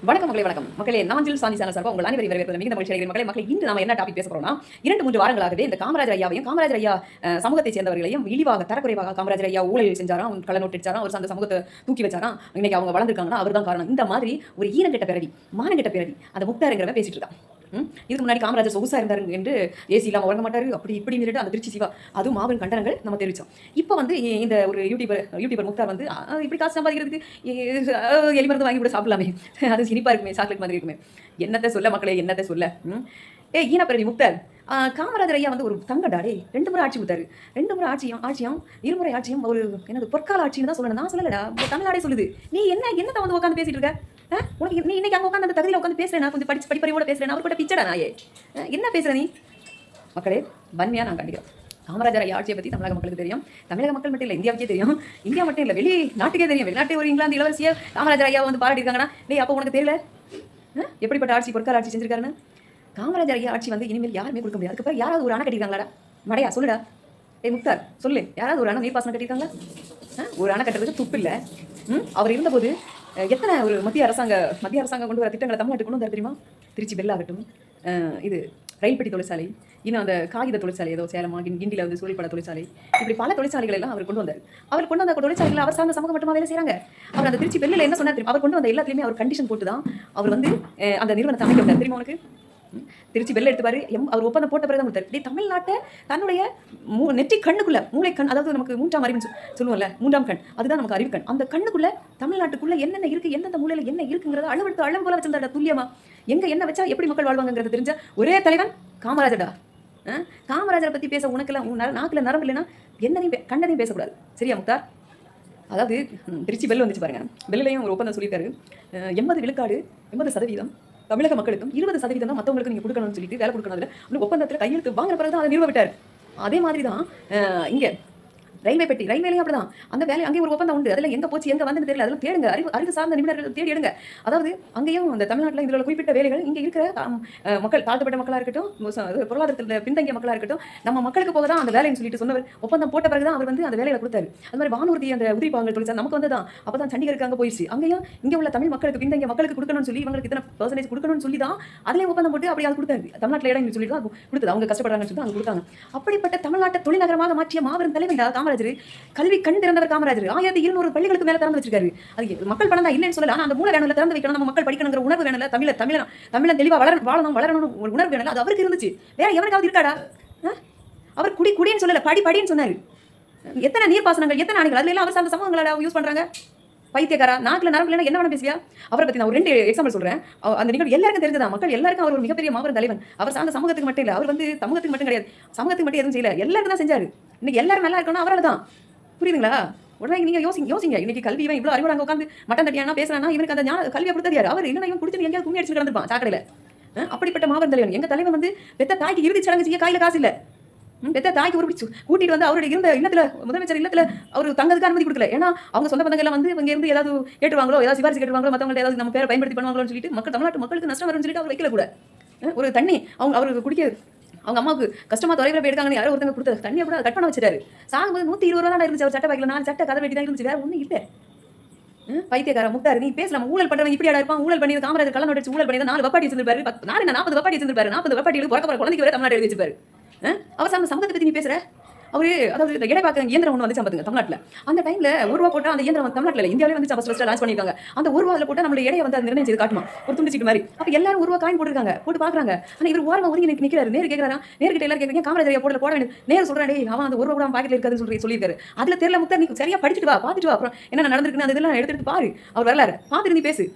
வணக்கம் மக்களே, வணக்கம் மக்களே. நான் ஜில் சாந்தி சேனல் சார்பாக உங்கள் அனைவரையும் வரவேற்பது மிகுந்த மகிழ்ச்சி அடைகிறேன். மக்களே, இன்று நாம என்ன டாபிக் பேச போறோம்னா, 2-3 வாரங்களாகவே இந்த காமராஜர் ஐயாவையும் காமராஜர் ஐயா சமூகத்தை சேர்ந்தவர்களையும் இழிவாக தரக்குறைவாக காமராஜர் ஐயா ஊழல் செஞ்சாராம், கள்ளநோட்டு அடிச்சாராம், அவர் அந்த சமூகத்தை தூக்கி வச்சாராம், இன்னைக்கு அவங்க வளர்ந்துருக்காங்கன்னா அவர் தான் காரணம். இந்த மாதிரி ஒரு ஈனங்கெட்ட பிறவி, மானங்கெட்ட பிறவி அந்த முக்தாருங்கிறவன் பேசிட்டு இருக்கான். இதுக்கு முன்னாடி காமராஜர் சொகுசா இருந்தாரு என்று ஏசி இல்லாமல் வழங்க மாட்டாரு அப்படி இப்படின்னு சொல்லிட்டு அந்த திருச்சி சிவா அதுவும் மாபெரும் கண்டனங்கள் நம்ம தெரிவித்தோம். இப்போ வந்து இந்த ஒரு யூடியூபர் முக்தார் வந்து இப்படி காசு சம்பாதிக்கிறதுக்கு எலிமருந்து வாங்கி கூட சாப்பிடலாமே, அது சினிப்பா இருக்குமே, சாக்லேட் மாதிரி இருக்குமே. என்னத்தை சொல்ல மக்களே, என்னத்தை சொல்ல. ஈனப்பிரதி முக்தார் காமராஜர் ஐயா வந்து ஒரு தங்கடாடே 2 முறை ஆட்சி கொடுத்தாரு. 2 முறை ஆட்சியும் இருமுறை ஆட்சியும் ஒரு என்னது பொற்கால ஆட்சின்னு தான் சொல்லணும். நான் சொல்லலடா, தமிழ்நாடே சொல்லுது. நீ என்னத்தை வந்து உட்காந்து பேசிட்டு இருக்க? உனக்கு நீ இன்னைக்கு அங்கே உட்காந்து அந்த தகுதியில் உட்காந்து பேசுறேன், நான் கொஞ்சம் படிப்பறிவோட பேசுறேன், அவர் கூட பிச்சடா நாயே, என்ன பேசுற நீ? மக்களே, வன்மையா நான் கண்டிக்கிறோம். காமராஜர் ஐயா ஆட்சியை பற்றி தமிழக மக்களுக்கு தெரியும். தமிழக மக்கள் மட்டும் இல்லை, இந்தியாவுக்கே தெரியும். இந்தியா மட்டும் இல்லை, வெளி நாட்டுக்கே தெரியும். வெளிநாட்டு ஒரு இங்கிலாந்து இளவரசியை காமராஜர் ஐயா வந்து பாராட்டியிருக்காங்கன்னா, டேய் அப்போ உனக்கு தெரியல எப்படிப்பட்ட ஆட்சி, பொற்கால ஆட்சி செஞ்சிருக்காருன்னு? காமராஜர் ஐயா ஆட்சி வந்து இனிமேல் யாருமே கொடுக்க முடியாது. அதுக்கப்புறம் யாராவது ஒரு அணை கட்டியிருக்காங்களாடா? மடையா சொல்லுடா. முக்தார் சொல்லு, யாராவது ஒரு அணை நீர்ப்பாசனம் கட்டியிருக்காங்களா? ஒரு அணை கட்டுறதுக்கு துப்பு இல்லை. அவர் இருந்தபோது எத்தனை ஒரு மத்திய அரசாங்கம் கொண்டு வர திட்டங்களை தமிழ்நாட்டுக்கு கொண்டு வந்தார் தெரியுமா? திருச்சி பெல் ஆகட்டும், இது ரயில் பெட்டி தொழிற்சாலை, இன்னும் அந்த காகித தொழிற்சாலை, ஏதோ சேலமா கிண்டியில் வந்து சூழிப்பட தொழிற்சாலை, இப்படி பல தொழிற்சாலைகள் எல்லாம் அவர் கொண்டு வந்தார். அவர் கொண்டு வந்த தொழிற்சாலைகள் அவர் சார்ந்த சமூகம் மட்டுமா வேலை செய்கிறாங்க. அவர் அந்த திருச்சி பெல்லில் என்ன சொன்னார் தெரியும்? அவர் கொண்டு வந்த எல்லாத்துலேயுமே அவர் கண்டிஷன் போட்டு தான் அவர் வந்து அந்த நிறுவனத்தை அமைக்க வந்தார் தெரியுமா உனக்கு? திருச்சி பெல்ல எடுத்து பாரு, அவர் ஒப்பந்தம் போட்ட பிறகு தான் கொடுத்தாரு. தமிழ்நாட்டை தன்னுடைய நெற்றி கண்ணுக்குள்ள, மூளை கண், அதாவது நமக்கு 3ஆம் அறிவுன்னு சொல்லுவோம்ல, 3ஆம் கண், அதுதான் நமக்கு அறிவு கண். அந்த கண்ணுக்குள்ள தமிழ்நாட்டுக்குள்ள என்னென்ன இருக்கு, எந்தெந்த மூலையில என்ன இருக்குங்கிறத அளவு போல வச்சிருந்தாரு துல்லியமா. எங்க என்ன வச்சா எப்படி மக்கள் வாழ்வாங்கிறது தெரிஞ்ச ஒரே தலைவன் காமராஜர்டா. காமராஜரை பத்தி பேச உனக்கெல்லாம் நாக்குல நரம்பு இல்லைன்னா என்னதையும் கண்ணதையும் பேசக்கூடாது, சரியா முக்தார்? அதாவது திருச்சி பெல் வந்துச்சு பாருங்க, பெல்லையும் ஒரு ஒப்பந்தம் சொல்லியிருக்காரு. 80 விழுக்காடு 80% தமிழக மக்களுக்கும் 20% தான் மற்றவங்களுக்கு நீங்கள் கொடுக்கணும்னு சொல்லிட்டு வேலை கொடுக்கணும். அதில் ஒப்பந்தத்தில் கையெழுத்து வாங்கின பிறகு தான் அதை நிறுவ விட்டார். அதே மாதிரி தான் இங்கே ரயில்வே பெட்டி, ரயில்வேலையும் அப்படிதான். அந்த வேலை அங்கேயும் ஒரு ஒப்பந்தம் உண்டு. அதில் எங்கே போச்சு எங்கே வந்துன்னு தெரியல. அதெல்லாம் தேடுங்க, அறிவு சார்ந்த நிபுணர்கள் தேடி எடுங்க. அதாவது அங்கேயும் அந்த தமிழ்நாட்டில் இதில் குறிப்பிட்ட வேலைகள் இங்கே இருக்கிற மக்கள், தாழ்த்தப்பட்ட மக்களாக இருக்கட்டும், பொருளாதாரத்தில் பின்தங்கிய மக்களாக இருக்கட்டும், நம்ம மக்களுக்கு போக தான் அந்த வேலைன்னு சொல்லிட்டு சொன்னவர் ஒப்பந்தம் போட்ட பிறகு தான் அவர் வந்து அந்த வேலையை கொடுத்தாரு. அது மாதிரி வானூர்தி அந்த உதிரி பாகங்கள் தொழிற்சாலை நமக்கு வந்து தான் அப்போ தான் சண்டிகருக்கு அங்கே போயிடுச்சு. அங்கேயும் இங்கே உள்ள தமிழ் மக்களுக்கு, பின்தங்கிய மக்களுக்கு கொடுக்கணும்னு சொல்லி, இவங்களுக்கு இத்தனை % கொடுக்கணும்னு சொல்லி தான் அதிலே ஒப்பந்தம் போட்டு அப்படி அது கொடுத்தாரு. தமிழ்நாட்டில் இடம் சொல்லிட்டு தான் கொடுத்தது. அவங்க கஷ்டப்படுறாங்கன்னு சொல்லிட்டு அவங்க கொடுத்தாங்க. அப்படிப்பட்ட தமிழ்நாட்டை தொழில்நகரமாக மாற்றிய மாபெரும் தலைவன் காமராஜர். கல்வி கண் திறந்தவர் காமராஜர். 1200 பள்ளிகளுக்கு மேல திறந்து வச்சிருக்காரு. அது மக்கள் பணம் தான் இல்லைன்னு சொல்லல, ஆனா அந்த மூளை வேணும்ல, திறந்து வைக்கணும், நம்ம மக்கள் படிக்கணுங்கிற உணர்வு வேணும்ல, தமிழன் தெளிவா வளரணும் ஒரு உணர்வு வேணும்ல, அது அவருக்கு இருந்துச்சு. வேற எவருக்காவது இருக்காடா? அவர் குடின்னு சொல்லல, படின்னு சொன்னாரு. எத்தனை நீர்ப்பாசனங்கள், எத்தனை அணைகள், அதுல எல்லாம் அவர் சார்ந்த சமூகங்களோட யூஸ் பண்றாங்க. பைத்தியக்காரா, நாக்குல நரம்பு இல்லைன்னா என்ன வேணும் பேசுவியா? அவரை பத்தி நான் ஒரு 2 எக்ஸாம்பிள் சொல்றேன். அந்த நிகழ்வு எல்லாருக்கும் தெரிஞ்சதான், மக்கள் எல்லாருக்கும் அவர் ஒரு மிகப்பெரிய மாபெரும் தலைவன். அவர் சார்ந்த சமூகத்துக்கு மட்டும் இல்லை, அவர் வந்து சமூகத்துக்கு மட்டும் கிடையாது, சமூகத்துக்கு மட்டும் எதுவும் செய்யல, எல்லாருக்கும் தான் செஞ்சாரு. இன்னைக்கு எல்லாரும் நல்லா இருக்கணும் அவரால் தான். புரியுதுங்களா? உடனே நீங்க யோசிங்க. இன்னைக்கு கல்வி இவன் இவ்வளவு அறிவுரை அங்கே உட்காந்து மட்டம் தட்டியானா பேசுறானா, இவனுக்கு அந்த கல்வியை கொடுத்தது யாரு? அவர் இல்லைன்னா இவன் குடிச்சு எங்கேயாவது கும்மி அடிச்சு கிடந்திருப்பான் சாக்கடையில. அப்படிப்பட்ட மாபெரும் தலைவன் எங்க தலைவன். வந்து பெத்த தாய்க்கு இறுதி சடங்கு செய்ய கையில காசு இல்ல. பெத்த தாய்க்கு ஒரு கூட்டிட்டு வந்து அவருடைய இருந்த இல்லத்துல, முதலமைச்சர் இல்லத்துல அவர் தங்கதுக்கு அனுமதி கொடுக்கல. ஏன்னா அவங்க சொந்த பந்தங்கள் எல்லாம் வந்து இங்க இருந்து ஏதாவது கேட்டுவாங்களோ, ஏதாவது சிபாரிசு கேட்டுவாங்களோ, மற்றவங்க ஏதாவது நம்ம பேரை பயன்படுத்தி பண்ணுவாங்களோன்னு சொல்லிட்டு தமிழ்நாட்டு மக்களுக்கு நஷ்டம் வரும்னு சொல்லிட்டு அவர் வைக்கல கூட. ஒரு தண்ணி அவருக்கு குடிக்க அவங்க அம்மாவுக்கு கஷ்டமா தொலைவில் போய் எடுக்காங்கன்னு யாரோ ஒருத்தங்க கொடுத்த தண்ணியை கூட கட் பண்ண வச்சிட்டாரு. சாகும்போது 120 ரூபா தான் இருந்துச்சு. அவர் சட்டை பாக்கல 4 சட்டை கதை வெட்டி தான் இருந்துச்சு, வேற ஒன்றும் இல்லை. பைத்தியக்கார முக்தார், நீ பேசலாம். ஊழல் பண்றவங்க இப்படி இருப்பான். ஊழல் பண்ணி காமராஜர் கள்ள நோட்டு ஊழல் பண்ணி 4 வப்பாட்டி வச்சிருப்பாரு. 40 வப்பாட்டி வச்சிருப்பாரு. 40 வப்பாட்டிகளுக்கு பிறக்க போற குழந்தைக்கு வேற தமிழ்நாடு எழுதி வச்சிருப்பாரு. அவர் சார்ந்த சமூகத்தை பத்தி நீ பேசுற? அவரு அதாவது இடைப்பாக்க இயந்திரம் ஒன்று வந்து சம்பத்துங்க தமிழ்நாட்டில். அந்த டைம்ல 1 ரூபா போட்டா அந்த இயந்திரம் தமிழ்நாட்டில் இந்தியாவிலே வந்து ஃபர்ஸ்ட் லான்ச் பண்ணிருக்காங்க. அந்த 1 ரூபாவில் போட்டு நம்மளுடைய இடையை வந்து நிர்ணயம் செய்து காட்டுமா, ஒரு துண்டு சீட்டு மாதிரி. அப்ப எல்லாரும் 1 ரூபா காயின் போட்டுருக்காங்க, போட்டு பாக்குறாங்க. ஆனா இவர் ஓரமா ஒதுங்கி நிக்கிறாரு. நேரு கேட்கறாரா, நேர்கிட்ட எல்லாரும் கேட்கறீங்க காமராஜர் போட வேண்டியது. நேரு சொல்றாரு, அவன் அந்த 1 ரூபா கூட பாக்கெட்ல இருக்காதுன்னு சொல்லியிருக்காரு. அதுல தெரியல முக்தார், நீ சரியா படிச்சுட்டு வா, பாத்துட்டு வா, அப்புறம் என்ன நடந்திருக்குன்னு அதெல்லாம் எடுத்து பாரு, அவர் வரலாறு பார்த்துட்டு நீ பேசு.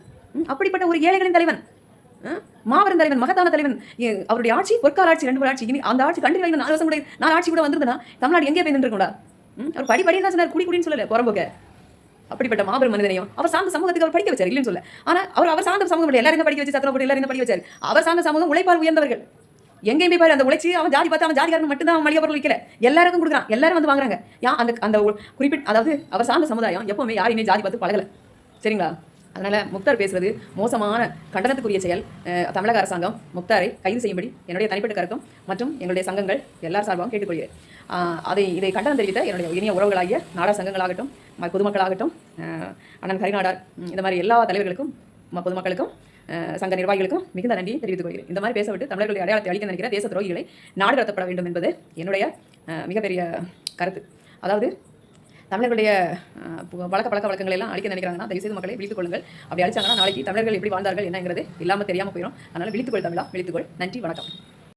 அப்படிப்பட்ட ஒரு ஏழைகளின் தலைவன், மாபெரும் தலைவன், மகத்தான தலைவன். அவருடைய ஆட்சி பொற்கால ஆட்சி, 2 முறை ஆட்சி. இனி அந்த ஆட்சி கண்டிப்பா 4 வருஷம் கூட 4 ஆட்சி கூட வந்திருந்தா தமிழ்நாடு எங்கே போய் நின்றுடா? அவர் படி தான் சொன்னார், குடின்னு சொல்லல புறம்போக்க. அப்படிப்பட்ட மாபெரும் மனிதனையும் அவர் சார்ந்த சமூகத்துக்கு அவர் படிக்க வச்சார், இல்லைன்னு சொல்ல. ஆனா அவர் சார்ந்த சமூகம் எல்லாரும் படிக்க வச்சு, சத்திரம் போட்டு எல்லாரும் படிக்க வச்சார். அவர் சார்ந்த சமூகம் உழைப்பால் உயர்ந்தவர்கள். எங்கேயுமே பாரு, அந்த உழைச்சி அவன் ஜாதி பார்த்து அவன் ஜாதிகாரன் மட்டும்தான் அவன் மளிகை பொருள் வைக்கல, எல்லாருக்கும் கொடுக்குறான், எல்லாரும் வந்து வாங்குறாங்க. அந்த குறிப்பிட்ட, அதாவது அவர் சார்ந்த சமுதாயம் எப்பவுமே யாரையுமே ஜாதி பார்த்து பழகல, சரிங்களா? அதனால் முக்தார் பேசுவது மோசமான கண்டனத்துக்குரிய செயல். தமிழக அரசாங்கம் முக்தாரை கைது செய்யும்படி என்னுடைய தனிப்பட்ட கருத்தும் மற்றும் எங்களுடைய சங்கங்கள் எல்லார் சார்பாகவும் கேட்டுக்கொள்கிறேன். இதை கண்டனம் தெரிவித்த என்னுடைய இனிய உறவுகளாகிய நாடார் சங்கங்களாகட்டும், பொதுமக்களாகட்டும், அண்ணன் கரிநாடார், இந்த மாதிரி எல்லா தலைவர்களுக்கும் பொதுமக்களுக்கும் சங்க நிர்வாகிகளுக்கும் மிகுந்த நன்றியை தெரிவித்துக் கொள்கிறேன். இந்த மாதிரி பேசவிட்டு தமிழர்களுடைய அடையாளத்தை அளிக்க நினைக்கிற தேச துரோகிகளை நாடு கடத்தப்பட வேண்டும் என்பது என்னுடைய மிகப்பெரிய கருத்து. அதாவது தமிழர்களுடைய பழக்க வழக்கங்களை எல்லாம் அழிக்க நினைக்கிறாங்கன்னா தயவுசெய்து மக்களை விழித்துக் கொள்ளுங்கள். அப்படி அழிச்சாங்கன்னா நாளைக்கு தமிழர்கள் எப்படி வாழ்ந்தார்கள் என்னங்கிறது இல்லாமல் தெரியாமல் போயிடும். அதனால் விழித்துக்கொள் தமிழா, விழித்துக்கொள். நன்றி, வணக்கம்.